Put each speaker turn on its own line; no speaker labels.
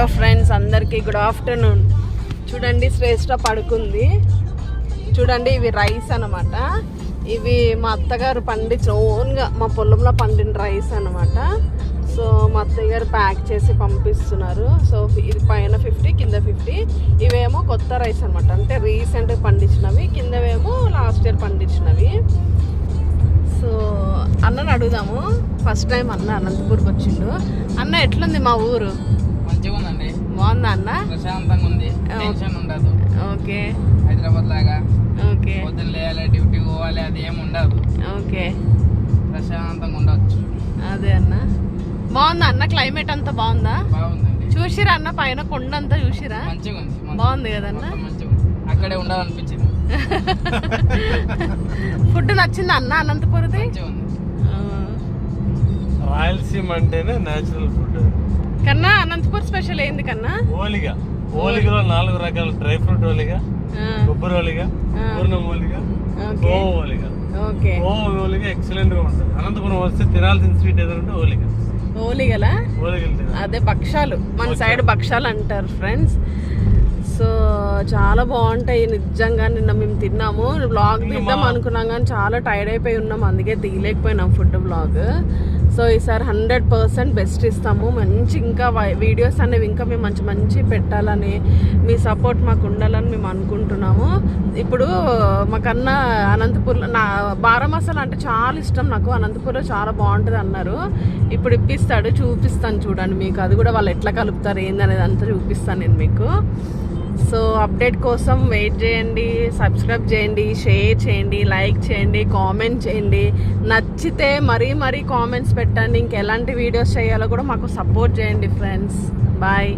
Hello friends, అందరికీ good afternoon. చూడండి, శ్రేష్ఠ పడుకుంది. చూడండి, ఇవి రైస్ అన్నమాట. ఇవి మా అత్తగారు పండించిన ఓన్గా మా పొలంలో పండిన రైస్ అన్నమాట. సో మా అత్తయ్య గారు ప్యాక్ చేసి పంపిస్తున్నారు. సో ఇది పైన 50, కింద 50. ఇవేమో కొత్త రైస్ అనమాట, అంటే రీసెంట్గా పండించినవి. కిందవేమో లాస్ట్ ఇయర్ పండించినవి. సో అన్నని అడుగుదాము. ఫస్ట్ టైం అన్న అనంతపూర్కి వచ్చిండు. అన్న, ఎట్లుంది మా ఊరు?
మంచిగా ఉందండి.
బాగుందా అన్న?
ప్రశాంతంగా ఉంది, టెన్షన్ ఉండదు.
ఓకే.
హైదరాబాద్ లాగా
ఓకే,
పొద్దున్న లేయాలి, డ్యూటీ పోవాలి, అది ఏమి ఉండదు.
ఓకే,
ప్రశాంతంగా ఉండవచ్చు.
అదే అన్న. బాగుందా అన్న? క్లైమేట్ అంతా బాగుందా?
బాగుందండి.
చూసిరా అన్న, పైన కొండ అంతా చూసిరా?
మంచిగా ఉంది,
బాగుంది కదన్న?
మంచిగా ఉంది. అక్కడే ఉండాలనిపించింది.
ఫుడ్ నచ్చిందా అన్న అనంతపురది?
మంచిగా ఉంది.
రాయలసీమ అంటేనే నేచురల్ ఫుడ్
కన్నా అనంతపూర్ స్పెషల్ ఏంది కన్నా?
ఓలిగా. ఓలిగలో 4 రకాల డ్రై ఫ్రూట్ ఓలిగా, కొబ్బరి ఓలిగా, పూర్ణం ఓలిగా, గోవా ఓలిగా.
ఓకే,
గోవా ఓలిగా ఎక్సలెంట్ గా ఉంటుంది. అనంతపురం వస్తే తినాల్సిన స్వీట్ ఏదంటే ఓలిగా.
ఓలిగలా?
ఓలిగలు తినాలి.
అదే భక్షాలు, మన సైడ్ భక్షాలు అంటారు ఫ్రెండ్స్. సో చాలా బాగుంటాయి నిజంగా. నిన్న మేము తిన్నాము. వ్లాగ్ తీద్దాం అనుకున్నాం కానీ చాలా టైర్డ్ అయిపోయి ఉన్నాం, అందుకే తీయలేకపోయినాం ఫుడ్ వ్లాగ్. సో ఈసారి 100% బెస్ట్ ఇస్తాము. మంచి ఇంకా వీడియోస్ అనేవి ఇంకా మేము మంచి మంచి పెట్టాలని, మీ సపోర్ట్ మాకు ఉండాలని మేము అనుకుంటున్నాము. ఇప్పుడు మాకన్నా అనంతపూర్లో బారా మసాలా అంటే చాలా ఇష్టం నాకు. అనంతపూర్లో చాలా బాగుంటుంది అన్నారు. ఇప్పుడు ఇప్పిస్తాడు, చూపిస్తాను చూడండి మీకు. అది కూడా వాళ్ళు ఎట్లా కలుపుతారు ఏందనేది అంతా చూపిస్తాను నేను మీకు. సో అప్డేట్ కోసం వెయిట్ చేయండి. సబ్స్క్రైబ్ చేయండి, షేర్ చేయండి, లైక్ చేయండి, కామెంట్ చేయండి. నచ్చితే మరీ కామెంట్స్ పెట్టండి. ఇంకెలాంటి వీడియోస్ చేయాలో కూడా మాకు సపోర్ట్ చేయండి ఫ్రెండ్స్. బాయ్.